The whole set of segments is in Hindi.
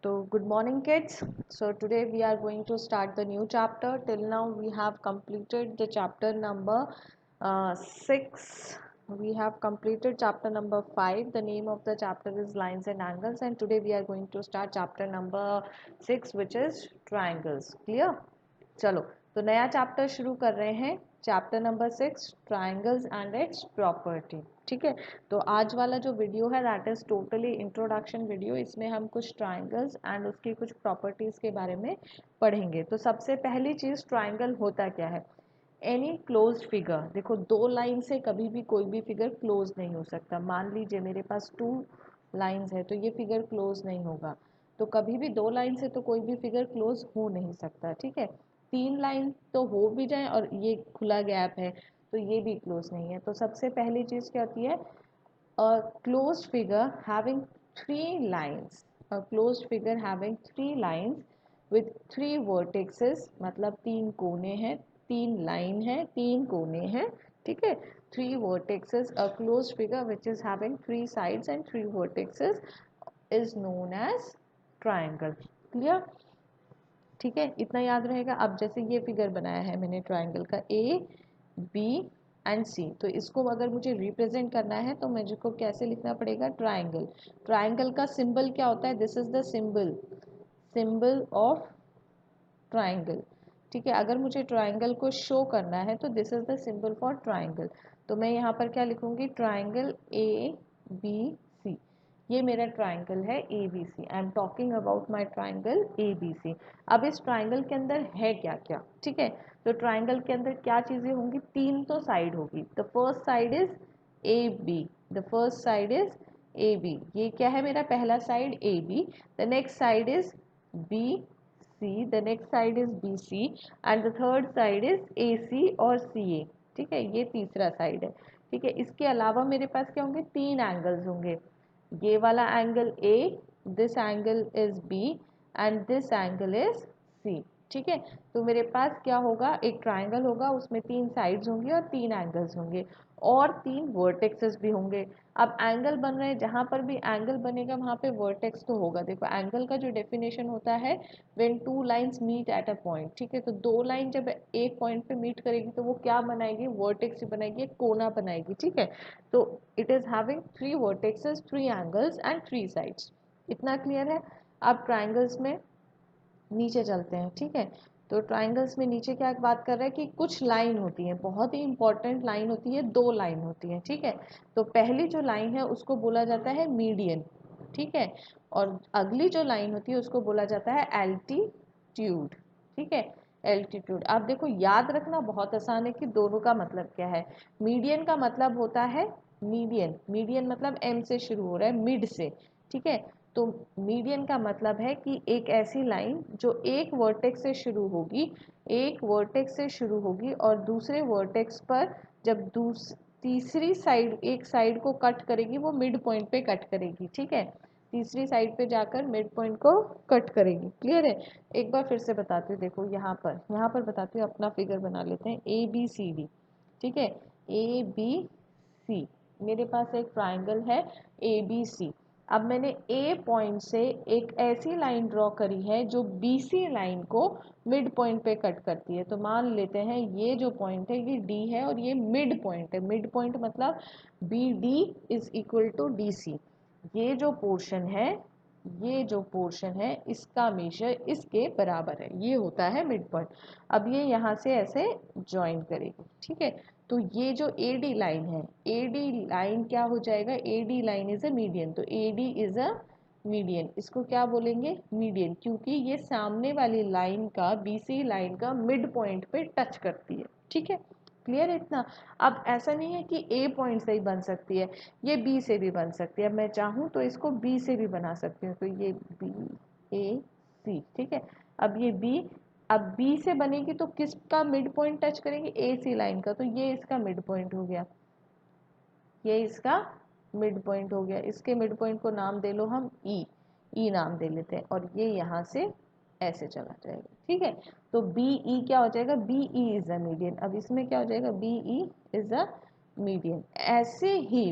Good morning kids. So today we are going to start the new chapter. Till now we have completed the chapter number 6. We have completed chapter number 5. The name of the chapter is lines and angles, and today we are going to start chapter number 6, which is triangles. Clear? चलो तो नया चैप्टर शुरू कर रहे हैं. Chapter number 6, triangles and it's property. ठीक है, तो आज वाला जो वीडियो है that is totally introduction video. इसमें हम कुछ ट्राइंगल्स एंड उसकी कुछ प्रॉपर्टीज़ के बारे में पढ़ेंगे. तो सबसे पहली चीज़, ट्राइंगल होता क्या है? Any closed figure. देखो, दो लाइन से कभी भी कोई भी फिगर क्लोज नहीं हो सकता. मान लीजिए मेरे पास 2 लाइंस है तो ये फिगर क्लोज नहीं होगा. तो कभी भी 2 लाइन से तो कोई भी फिगर क्लोज हो नहीं सकता. ठीक है, 3 लाइन तो हो भी जाए और ये खुला गैप है तो ये भी क्लोज नहीं है. तो सबसे पहली चीज़ क्या होती है? A closed figure having 3 lines. A closed figure having 3 lines with 3 vertexes. मतलब 3 कोने हैं, 3 लाइन है, 3 कोने हैं. ठीक है, 3 vertices. A closed figure which is having 3 sides and 3 vertices is known as triangle. Clear? ठीक है, इतना याद रहेगा. अब जैसे ये फिगर बनाया है मैंने ट्राइंगल का, ए बी एंड सी. तो इसको अगर मुझे रिप्रेजेंट करना है तो मुझको कैसे लिखना पड़ेगा? ट्राइंगल. ट्राइंगल का सिंबल क्या होता है? This is the symbol of triangle. ठीक है, अगर मुझे ट्राइंगल को शो करना है तो this is the symbol for triangle. तो मैं यहाँ पर क्या लिखूंगी? Triangle A B C. ये मेरा ट्राइंगल है A B C. I am talking about my triangle A B C. अब इस ट्राइंगल के अंदर है क्या क्या? ठीक है, तो ट्राइंगल के अंदर क्या चीज़ें होंगी? 3 तो साइड होगी. The first side is A B. The first side is A B. ये क्या है? मेरा पहला side A B. The next side is B C, the next side is BC and the third side is AC और CA. ठीक है, ये तीसरा साइड है. ठीक है, इसके अलावा मेरे पास क्या होंगे? 3 एंगल्स होंगे. ये वाला angle A, this angle is B and this angle is C. ठीक है, तो मेरे पास क्या होगा? एक ट्राइंगल होगा, उसमें 3 साइड्स होंगी और 3 एंगल्स होंगे और 3 वर्टेक्सेस भी होंगे. अब एंगल बन रहे हैं, जहाँ पर भी एंगल बनेगा वहाँ पे वर्टेक्स तो होगा. देखो, एंगल का जो डेफिनेशन होता है, when 2 lines meet at a point. ठीक है, तो 2 लाइन जब एक पॉइंट पे मीट करेगी तो वो क्या बनाएगी? वर्टेक्स बनाएगी, एक कोना बनाएगी. ठीक है, तो it is having 3 vertexes, 3 angles and 3 sides. इतना क्लियर है? अब ट्राइंगल्स में नीचे चलते हैं. ठीक है, तो ट्राइंगल्स में नीचे क्या बात कर रहे हैं कि कुछ लाइन होती है, बहुत ही इंपॉर्टेंट लाइन होती है, 2 लाइन होती है. ठीक है, तो पहली जो लाइन है उसको बोला जाता है मीडियन. ठीक है, और अगली जो लाइन होती है उसको बोला जाता है एल्टीट्यूड. ठीक है, एल्टीट्यूड. आप देखो, याद रखना बहुत आसान है कि दोनों का मतलब क्या है. मीडियन का मतलब होता है मीडियन मतलब एम से शुरू हो रहा है, मिड से. ठीक है, तो मीडियन का मतलब है कि एक ऐसी लाइन जो एक वर्टेक्स से शुरू होगी, और दूसरे वर्टेक्स पर जब तीसरी साइड, एक साइड को कट करेगी, वो मिड पॉइंट पे कट करेगी. ठीक है, तीसरी साइड पे जाकर मिड पॉइंट को कट करेगी. क्लियर है? एक बार फिर से बताती हूँ. देखो, यहाँ पर बताती हूँ. अपना फिगर बना लेते हैं, ए बी सी डी. ठीक है, ए बी सी. मेरे पास एक ट्राइंगल है ए बी सी. अब मैंने ए पॉइंट से एक ऐसी लाइन ड्रॉ करी है जो बी सी लाइन को मिड पॉइंट पे कट करती है. तो मान लेते हैं ये जो पॉइंट है ये डी है और ये मिड पॉइंट है. मिड पॉइंट मतलब B D is equal to D C. ये जो पोर्शन है इसका मेजर इसके बराबर है. ये होता है मिड पॉइंट. अब ये यहाँ से ऐसे ज्वाइन करेगी. ठीक है, तो ये जो ए डी लाइन है, ए डी लाइन क्या हो जाएगा? A D line is a median. तो A D is a median. इसको क्या बोलेंगे? मीडियन, क्योंकि ये सामने वाली लाइन का, बी सी लाइन का मिड पॉइंट पे टच करती है. ठीक है, क्लियर है इतना? अब ऐसा नहीं है कि ए पॉइंट से ही बन सकती है, ये बी से भी बन सकती है. मैं चाहूँ तो इसको बी से भी बना सकती हूँ. तो ये बी ए सी. ठीक है, अब ये बी, अब बी से बनेगी तो किसका मिड पॉइंट टच करेंगे? ए सी लाइन का. तो ये इसका मिड पॉइंट हो गया, ये इसका मिड पॉइंट हो गया. इसके मिड पॉइंट को नाम दे लो हम ई नाम दे लेते हैं. और ये यहाँ से ऐसे चला जाएगा. ठीक है, तो बी ई क्या हो जाएगा? B E is a median. अब इसमें क्या हो जाएगा? B E is a median. ऐसे ही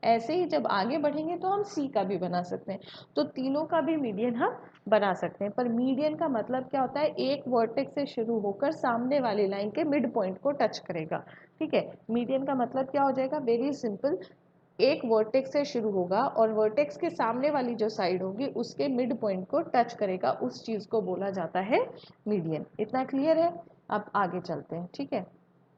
ऐसे ही जब आगे बढ़ेंगे तो हम सी का भी बना सकते हैं, तो तीनों का भी मीडियन हम बना सकते हैं। पर मीडियन का मतलब क्या होता है, एक वर्टेक्स से शुरू होकर सामने वाली लाइन के मिड पॉइंट को टच करेगा। ठीक है, मीडियन का मतलब क्या हो जाएगा, वेरी सिंपल, एक वर्टेक्स से शुरू होगा और वर्टेक्स के सामने वाली जो साइड होगी उसके मिड पॉइंट को टच करेगा, उस चीज को बोला जाता है मीडियन। इतना क्लियर है? अब आगे चलते हैं। ठीक है,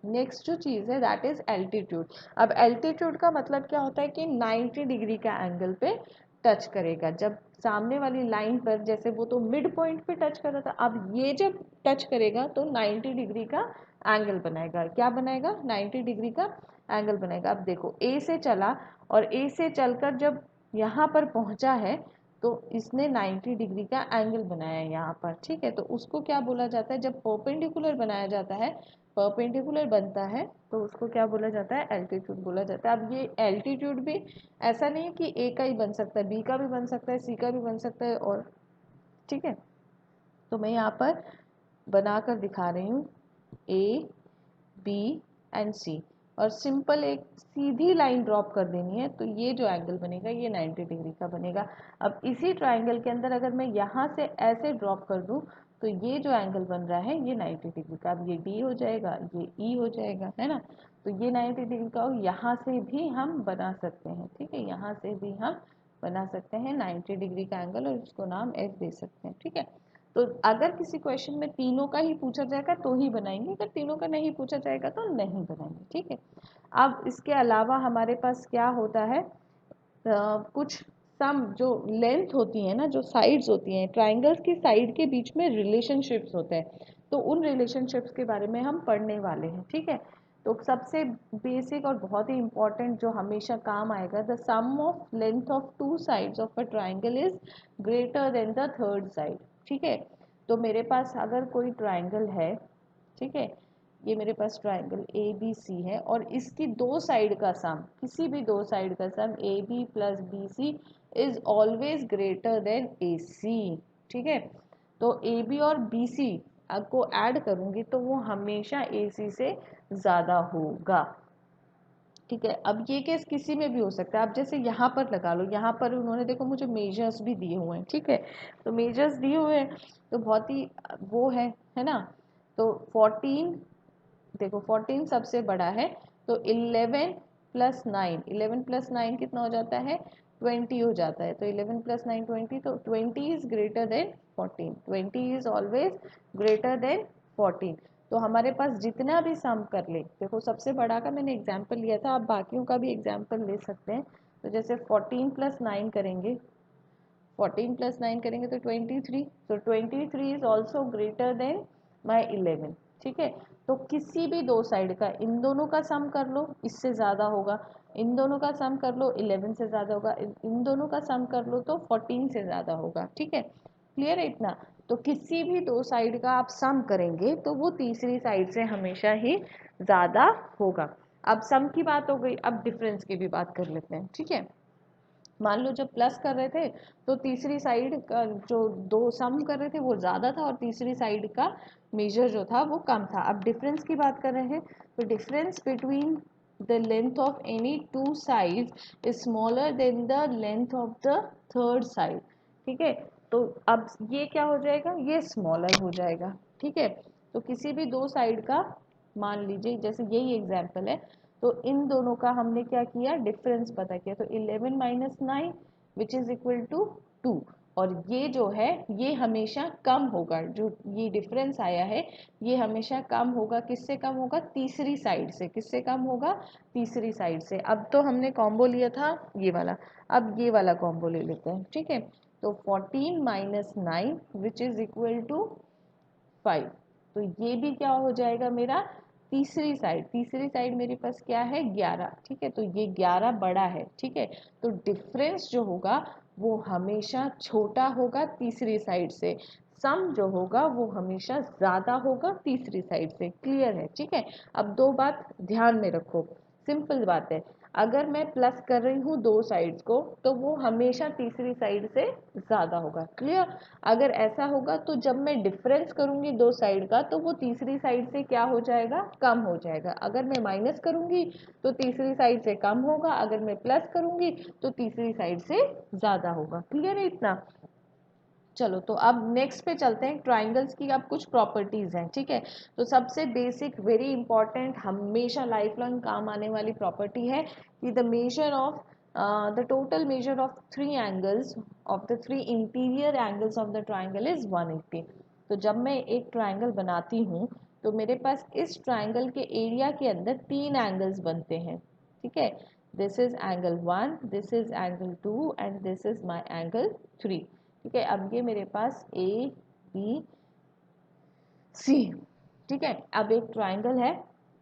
नेक्स्ट जो चीज़ है दैट इज एल्टीट्यूड। अब एल्टीट्यूड का मतलब क्या होता है कि 90 डिग्री का एंगल पे टच करेगा। जब सामने वाली लाइन पर, जैसे वो तो मिड पॉइंट पे टच कर रहा था, अब ये जब टच करेगा तो 90 डिग्री का एंगल बनाएगा। क्या बनाएगा? 90 डिग्री का एंगल बनाएगा। अब देखो, ए से चला और ए से चलकर जब यहाँ पर पहुँचा है तो इसने 90 डिग्री का एंगल बनाया है यहाँ पर। ठीक है, तो उसको क्या बोला जाता है, जब परपेंडिकुलर बनाया जाता है, परपेंडिकुलर बनता है, तो उसको क्या बोला जाता है, एल्टीट्यूड बोला जाता है। अब ये एल्टीट्यूड भी ऐसा नहीं है कि ए का ही बन सकता है, बी का भी बन सकता है, सी का भी बन सकता है, और ठीक है, तो मैं यहाँ पर बनाकर दिखा रही हूँ ए, बी एंड सी, और सिंपल एक सीधी लाइन ड्रॉप कर देनी है, तो ये जो एंगल बनेगा ये 90 डिग्री का बनेगा। अब इसी ट्राइंगल के अंदर अगर मैं यहाँ से ऐसे ड्रॉप कर दूँ तो ये जो एंगल बन रहा है ये 90 डिग्री का। अब ये डी हो जाएगा, ये ई हो जाएगा, है ना, तो ये 90 डिग्री का, और यहाँ से भी हम बना सकते हैं। ठीक है, यहाँ से भी हम बना सकते हैं 90 डिग्री का एंगल, और इसको नाम एफ दे सकते हैं। ठीक है, तो अगर किसी क्वेश्चन में तीनों का ही पूछा जाएगा तो ही बनाएंगे, अगर तीनों का नहीं पूछा जाएगा तो नहीं बनाएंगे। ठीक है, अब इसके अलावा हमारे पास क्या होता है, कुछ सम जो लेंथ होती है ना, जो साइड्स होती हैं, ट्राइंगल्स की साइड के बीच में रिलेशनशिप्स होते हैं, तो उन रिलेशनशिप्स के बारे में हम पढ़ने वाले हैं। ठीक है, तो सबसे बेसिक और बहुत ही इंपॉर्टेंट जो हमेशा काम आएगा, the sum of length of two sides of a triangle is greater than the third side. ठीक है, तो मेरे पास अगर कोई ट्राइंगल है, ठीक है, ये मेरे पास ट्राइंगल ए बी सी है, और इसकी दो साइड का सम, किसी भी दो साइड का sum A B plus B C is always greater than A C. ठीक है, तो ए बी और बी सी को ऐड करूंगी तो वो हमेशा ए सी से ज़्यादा होगा। ठीक है, अब ये केस किसी में भी हो सकता है। आप जैसे यहाँ पर लगा लो, यहाँ पर उन्होंने देखो मुझे मेजर्स भी दिए हुए हैं। ठीक है, तो मेजर्स दिए हुए हैं तो बहुत ही वो है ना, तो 14, देखो 14 सबसे बड़ा है, तो 11 प्लस 9, 11 प्लस 9 कितना हो जाता है, 20 हो जाता है, तो 11 प्लस 9 20, तो 20 is greater then 14, 20 is always greater then 14। तो हमारे पास जितना भी सम कर ले, देखो सबसे बड़ा का मैंने एग्जाम्पल लिया था, आप बाकियों का भी एग्जाम्पल ले सकते हैं। तो जैसे 14 प्लस 9 करेंगे, 14 प्लस 9 करेंगे तो 23, तो 23 इज ऑल्सो ग्रेटर देन माई 11। ठीक है, तो किसी भी दो साइड का, इन दोनों का सम कर लो, इससे ज़्यादा होगा, इन दोनों का सम कर लो 11 से ज़्यादा होगा, इन दोनों का सम कर लो तो 14 से ज़्यादा होगा। ठीक है, क्लियर है इतना? तो किसी भी दो साइड का आप सम करेंगे तो वो तीसरी साइड से हमेशा ही ज़्यादा होगा। अब सम की बात हो गई, अब डिफरेंस की भी बात कर लेते हैं। ठीक है, मान लो जब प्लस कर रहे थे तो तीसरी साइड का जो दो सम कर रहे थे वो ज़्यादा था और तीसरी साइड का मेजर जो था वो कम था। अब डिफरेंस की बात कर रहे हैं, तो difference between the length of any two sides is smaller than the length of the third side. ठीक है, तो अब ये क्या हो जाएगा, ये स्मॉलर हो जाएगा। ठीक है, तो किसी भी दो साइड का, मान लीजिए जैसे यही एग्जाम्पल है, तो इन दोनों का हमने क्या किया, डिफरेंस पता किया, तो 11 माइनस 9 विच इज इक्वल टू 2, और ये जो है ये हमेशा कम होगा, जो ये डिफरेंस आया है ये हमेशा कम होगा। किससे कम होगा, तीसरी साइड से। किससे कम होगा, तीसरी साइड से। अब तो हमने कॉम्बो लिया था ये वाला, अब ये वाला कॉम्बो ले लेते हैं। ठीक है, तो 14 minus 9 which is equal to 5, तो ये भी क्या हो जाएगा मेरा, तीसरी साइड। तीसरी साइड मेरे पास क्या है, 11। ठीक है, तो ये 11 बड़ा है। ठीक है, तो डिफरेंस जो होगा वो हमेशा छोटा होगा तीसरी साइड से, सम जो होगा वो हमेशा ज़्यादा होगा तीसरी साइड से। क्लियर है? ठीक है, अब दो बात ध्यान में रखो, सिंपल बात है। अगर मैं प्लस कर रही हूँ दो साइड्स को तो वो हमेशा तीसरी साइड से ज़्यादा होगा। क्लियर? अगर ऐसा होगा तो जब मैं डिफरेंस करूँगी दो साइड का तो वो तीसरी साइड से क्या हो जाएगा, कम हो जाएगा। अगर मैं माइनस करूँगी तो तीसरी साइड से कम होगा, अगर मैं प्लस करूँगी तो तीसरी साइड से ज़्यादा होगा। क्लियर है इतना? चलो तो अब नेक्स्ट पे चलते हैं। ट्राइंगल्स की अब कुछ प्रॉपर्टीज़ हैं, ठीक है। तो सबसे बेसिक वेरी इंपॉर्टेंट हमेशा लाइफ लॉन्ग काम आने वाली प्रॉपर्टी है कि the measure of the total measure of three angles of the three interior angles of the triangle is 180। तो जब मैं एक ट्राइंगल बनाती हूँ तो मेरे पास इस ट्राइंगल के एरिया के अंदर तीन एंगल्स बनते हैं, ठीक है। This is angle 1, this is angle 2 and this is my angle 3, ठीक है। अब ये मेरे पास ए बी सी, ठीक है। अब एक ट्राइंगल है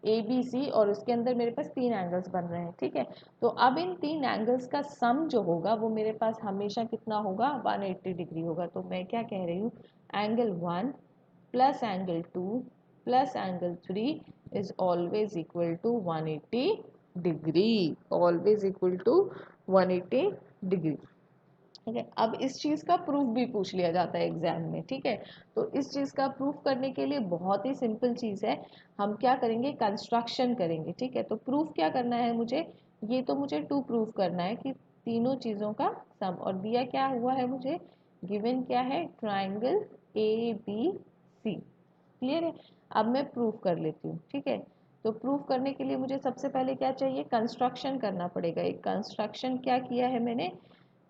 ए बी सी और उसके अंदर मेरे पास तीन एंगल्स बन रहे हैं, ठीक है। तो अब इन तीन एंगल्स का सम जो होगा वो मेरे पास हमेशा कितना होगा, 180 डिग्री होगा। तो मैं क्या कह रही हूँ, angle 1 plus angle 2 plus angle 3 is always equal to 180 degree, always equal to 180 degree, ठीक है। अब इस चीज़ का प्रूफ भी पूछ लिया जाता है एग्जाम में, ठीक है। तो इस चीज़ का प्रूफ करने के लिए बहुत ही सिंपल चीज़ है, हम क्या करेंगे, कंस्ट्रक्शन करेंगे, ठीक है। तो प्रूफ क्या करना है मुझे, ये तो मुझे टू प्रूफ करना है कि तीनों चीज़ों का सम, और दिया क्या हुआ है मुझे, गिवन क्या है, triangle A B C. Clear है? अब मैं प्रूफ कर लेती हूँ, ठीक है। तो प्रूफ करने के लिए मुझे सबसे पहले क्या चाहिए, कंस्ट्रक्शन करना पड़ेगा। एक कंस्ट्रक्शन क्या किया है मैंने,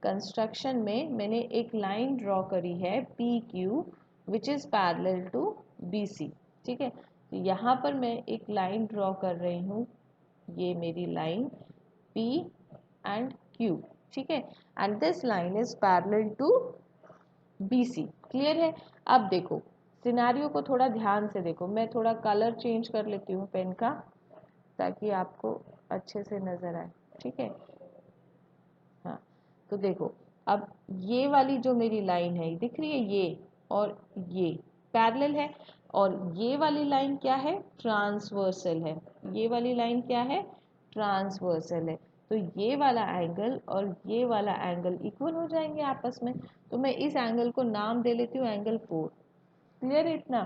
कंस्ट्रक्शन में मैंने एक लाइन ड्रॉ करी है P Q which is parallel to B C, ठीक है। तो यहाँ पर मैं एक लाइन ड्रॉ कर रही हूँ, ये मेरी लाइन पी एंड क्यू, ठीक है। And this line is parallel to B C. Clear है? अब देखो सिनारियो को थोड़ा ध्यान से देखो, मैं थोड़ा कलर चेंज कर लेती हूँ पेन का ताकि आपको अच्छे से नज़र आए, ठीक है। हाँ, तो देखो अब ये वाली जो मेरी लाइन है दिख रही है, ये और ये पैरेलल है, और ये वाली लाइन क्या है, ट्रांसवर्सल है। ये वाली लाइन क्या है, ट्रांसवर्सल है। तो ये वाला एंगल और ये वाला एंगल इक्वल हो जाएंगे आपस में। तो मैं इस एंगल को नाम दे लेती हूँ एंगल 4। क्लियर है इतना?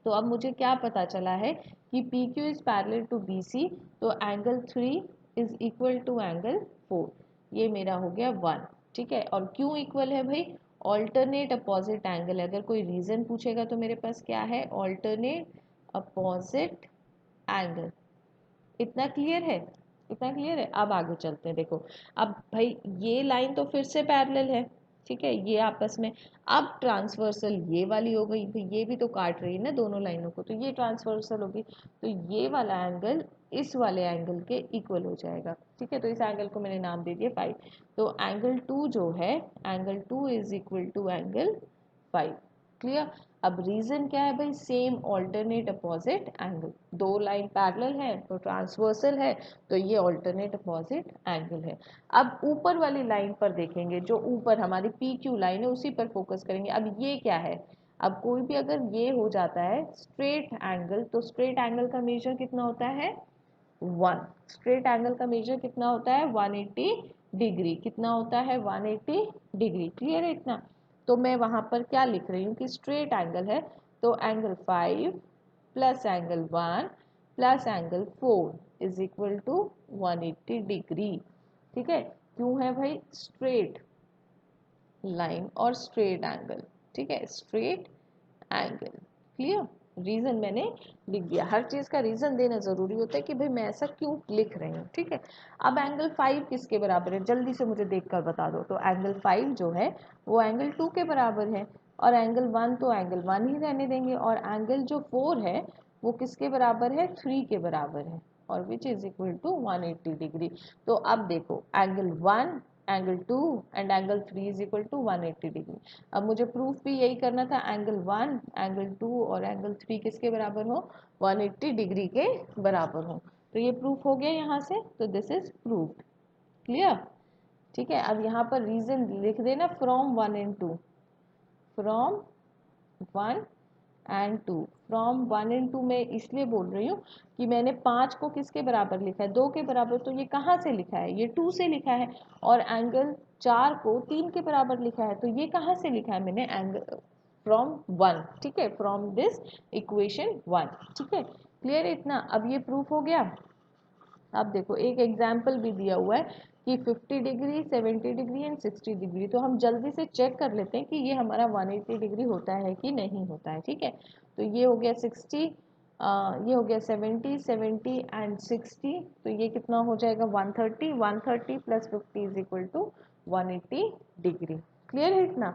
तो अब मुझे क्या पता चला है कि P Q is parallel to B C, तो angle 3 is equal to angle 4, ये मेरा हो गया 1, ठीक है। और क्यों इक्वल है भाई, ऑल्टरनेट अपोजिट एंगल है। अगर कोई रीजन पूछेगा तो मेरे पास क्या है, ऑल्टरनेट अपोजिट एंगल। इतना क्लियर है? इतना क्लियर है? अब आगे चलते हैं। देखो अब भाई ये लाइन तो फिर से पैरेलल है, ठीक है, ये आपस में। अब ट्रांसवर्सल ये वाली हो गई, भाई ये भी तो काट रही है ना दोनों लाइनों को, तो ये ट्रांसवर्सल होगी। तो ये वाला एंगल इस वाले एंगल के इक्वल हो जाएगा, ठीक है। तो इस एंगल को मैंने नाम दे दिया 5। तो एंगल 2 जो है, angle 2 is equal to angle 5। Clear? अब रीजन क्या है भाई, सेम ऑल्टरनेट अपोजिट एंगल, दो लाइन पैरेलल है तो ट्रांसवर्सल है, तो ये ऑल्टरनेट अपोजिट एंगल है। अब ऊपर वाली लाइन पर देखेंगे, जो ऊपर हमारी पी क्यू लाइन है उसी पर फोकस करेंगे। अब ये क्या है, अब कोई भी अगर ये हो जाता है स्ट्रेट एंगल, तो स्ट्रेट एंगल का मेजर कितना होता है, 1। स्ट्रेट एंगल का मेजर कितना होता है, 180 डिग्री। कितना होता है, 180 डिग्री। क्लियर है इतना? तो मैं वहां पर क्या लिख रही हूँ कि स्ट्रेट एंगल है, तो angle 5 plus angle 1 plus angle 4 is equal to 180 degree, ठीक है। क्यों है भाई, स्ट्रेट लाइन और स्ट्रेट एंगल, ठीक है, स्ट्रेट एंगल। क्लियर? रीजन मैंने लिख दिया, हर चीज का रीजन देना जरूरी होता है कि भाई मैं ऐसा क्यों लिख रही हूँ, ठीक है। अब एंगल 5 किसके बराबर है, जल्दी से मुझे देखकर बता दो। तो एंगल 5 जो है वो एंगल 2 के बराबर है, और एंगल 1 तो एंगल 1 ही रहने देंगे, और एंगल जो 4 है वो किसके बराबर है, 3 के बराबर है, और which is equal to 180 degree. तो अब देखो angle 1, angle 2 and angle 3 is equal to 180 degree. अब मुझे प्रूफ भी यही करना था, एंगल 1, एंगल 2 और एंगल 3 किसके बराबर हो, 180 डिग्री के बराबर हो। तो ये प्रूफ हो गया यहाँ से, तो दिस इज प्रूफ। क्लियर? ठीक है। अब यहाँ पर रीजन लिख देना, from 1 and 2, from 1 and 2। From 1 and 2 मैं इसलिए बोल रही हूँ कि मैंने 5 को किसके बराबर लिखा है, 2 के बराबर, तो ये कहाँ से लिखा है, ये 2 से लिखा है। और एंगल 4 को 3 के बराबर लिखा है, तो ये कहाँ से लिखा है मैंने, एंगल फ्रॉम 1, ठीक है, फ्रॉम दिस इक्वेशन 1, ठीक है। क्लियर है इतना। अब ये प्रूफ हो गया। अब देखो एक एग्जाम्पल भी दिया हुआ है कि 50 डिग्री, 70 डिग्री एंड 60 डिग्री, तो हम जल्दी से चेक कर लेते हैं कि ये हमारा 180 डिग्री होता है कि नहीं होता है, ठीक है। तो ये हो गया 60, ये हो गया 70, 70 एंड 60, तो ये कितना हो जाएगा 130, 130 plus 50 is equal to 180 degree. Clear है इतना।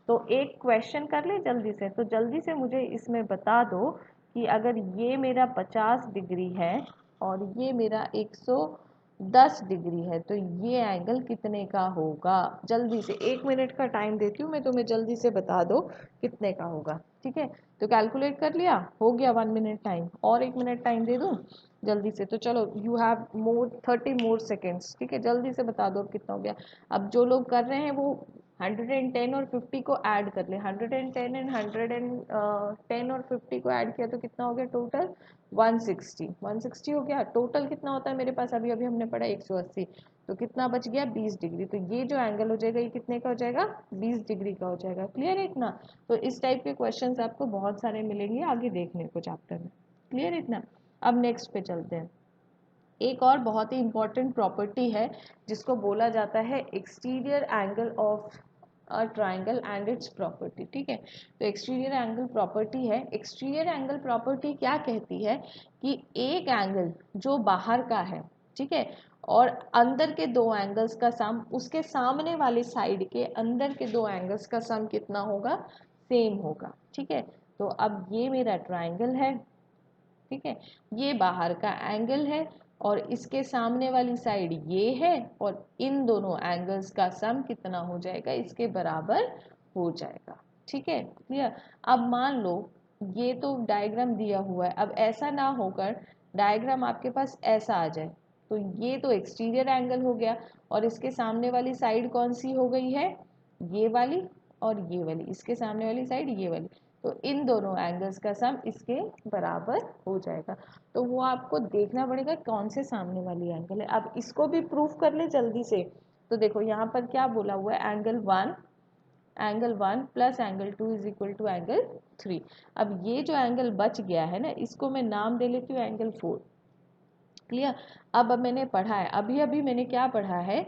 तो एक क्वेश्चन कर ले जल्दी से, तो जल्दी से मुझे इसमें बता दो कि अगर ये मेरा 50 डिग्री है और ये मेरा 110 डिग्री है, तो ये एंगल कितने का होगा। जल्दी से 1 मिनट का टाइम देती हूँ मैं तुम्हें, जल्दी से बता दो कितने का होगा, ठीक है। तो कैलकुलेट कर लिया, हो गया 1 मिनट टाइम, और 1 मिनट टाइम दे दूँ जल्दी से। तो चलो you have more 30 more seconds, ठीक है, जल्दी से बता दो अब कितना हो गया। अब जो लोग कर रहे हैं वो 110 और 50 को ऐड कर ले, 110 एंड 110 और 50 को ऐड किया तो कितना हो गया टोटल 160, 160 हो गया। टोटल कितना होता है मेरे पास, अभी अभी हमने पढ़ा 180, तो कितना बच गया 20 डिग्री। तो ये जो एंगल हो जाएगा ये कितने का हो जाएगा, 20 डिग्री का हो जाएगा। क्लियर है इतना। तो इस टाइप के क्वेश्चंस आपको बहुत सारे मिलेंगे आगे देखने को चैप्टर में। क्लियर है इतना। अब नेक्स्ट पे चलते हैं। एक और बहुत ही इंपॉर्टेंट प्रॉपर्टी है जिसको बोला जाता है exterior angle of a triangle and it's property, ठीक है। तो एक्सटीरियर एंगल प्रॉपर्टी है। एक्सटीरियर एंगल प्रॉपर्टी क्या कहती है कि एक एंगल जो बाहर का है, ठीक है, और अंदर के दो एंगल्स का सम, उसके सामने वाली साइड के अंदर के दो एंगल्स का सम कितना होगा, सेम होगा, ठीक है। तो अब ये मेरा ट्राइंगल है, ठीक है, ये बाहर का एंगल है और इसके सामने वाली साइड ये है, और इन दोनों एंगल्स का सम कितना हो जाएगा, इसके बराबर हो जाएगा, ठीक है। क्लियर। अब मान लो ये तो डायग्राम दिया हुआ है, अब ऐसा ना होकर डायग्राम आपके पास ऐसा आ जाए, तो ये तो एक्सटीरियर एंगल हो गया, और इसके सामने वाली साइड कौन सी हो गई है, ये वाली, और ये वाली, इसके सामने वाली साइड ये वाली, तो इन दोनों एंगल्स का सम इसके बराबर हो जाएगा। तो वो आपको देखना पड़ेगा कौन से सामने वाली एंगल है। अब इसको भी प्रूफ कर ले जल्दी से। तो देखो यहाँ पर क्या बोला हुआ है, angle 1 plus angle 2 is equal to angle 3। अब ये जो एंगल बच गया है ना, इसको मैं नाम दे लेती हूँ एंगल 4। क्लियर। अब मैंने पढ़ा है, अभी अभी मैंने क्या पढ़ा है,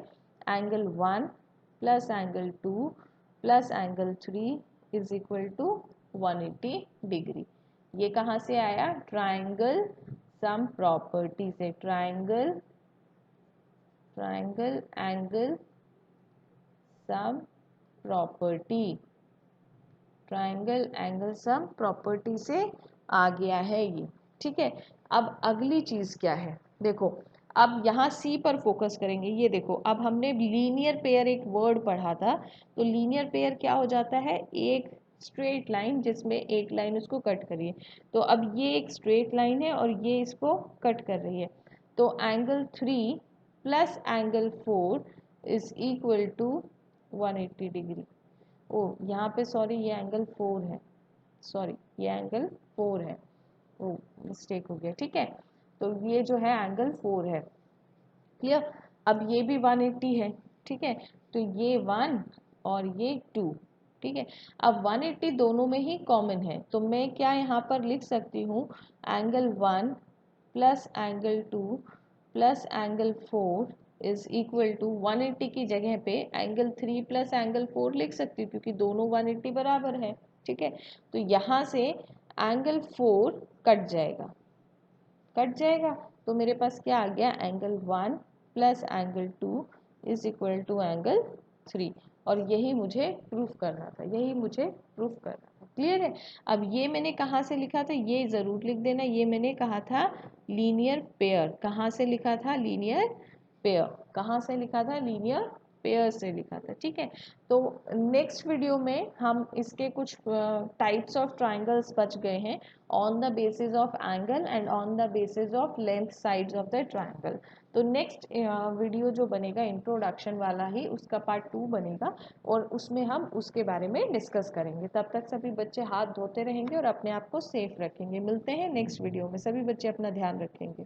angle 1 plus angle 2 plus angle 3 is equal to 180 degree. ये कहाँ से आया, ट्राइंगल सम प्रॉपर्टी से। Triangle angle sum property, triangle angle sum property से आ गया है ये, ठीक है। अब अगली चीज क्या है, देखो अब यहाँ सी पर फोकस करेंगे। ये देखो अब हमने लीनियर पेयर एक वर्ड पढ़ा था, तो लीनियर पेयर क्या हो जाता है, एक स्ट्रेट लाइन जिसमें एक लाइन उसको कट करिए। तो अब ये एक स्ट्रेट लाइन है और ये इसको कट कर रही है, तो angle 3 plus angle 4 is equal to 180 degree. ओ यहाँ पे सॉरी ये एंगल 4 है, सॉरी ये एंगल 4 है, ओ मिस्टेक हो गया, ठीक है। तो ये जो है एंगल 4 है। क्लियर। अब ये भी 180 है, ठीक है, तो ये 1 और ये 2, ठीक है। अब 180 दोनों में ही कॉमन है, तो मैं क्या यहाँ पर लिख सकती हूँ, angle 1 plus angle 2 plus angle 4 is equal to 180 की जगह पे एंगल 3 प्लस एंगल 4 लिख सकती हूँ, क्योंकि दोनों 180 बराबर है, ठीक है। तो यहाँ से एंगल 4 कट जाएगा, कट जाएगा, तो मेरे पास क्या आ गया, angle 1 plus angle 2 is equal to angle 3। और यही मुझे प्रूफ करना था, यही मुझे प्रूफ करना था। क्लियर है। अब ये मैंने कहाँ से लिखा था, ये ज़रूर लिख देना, ये मैंने कहा था लीनियर पेयर। कहाँ से लिखा था, लीनियर पेयर। कहाँ से लिखा था, लीनियर पेयर से लिखा था, ठीक है। तो नेक्स्ट वीडियो में हम इसके कुछ टाइप्स ऑफ ट्राइंगल्स बच गए हैं on the basis of angle and on the basis of length sides of the triangle. तो नेक्स्ट वीडियो जो बनेगा इंट्रोडक्शन वाला ही, उसका पार्ट 2 बनेगा और उसमें हम उसके बारे में डिस्कस करेंगे। तब तक सभी बच्चे हाथ धोते रहेंगे और अपने आप को सेफ रखेंगे। मिलते हैं नेक्स्ट वीडियो में, सभी बच्चे अपना ध्यान रखेंगे।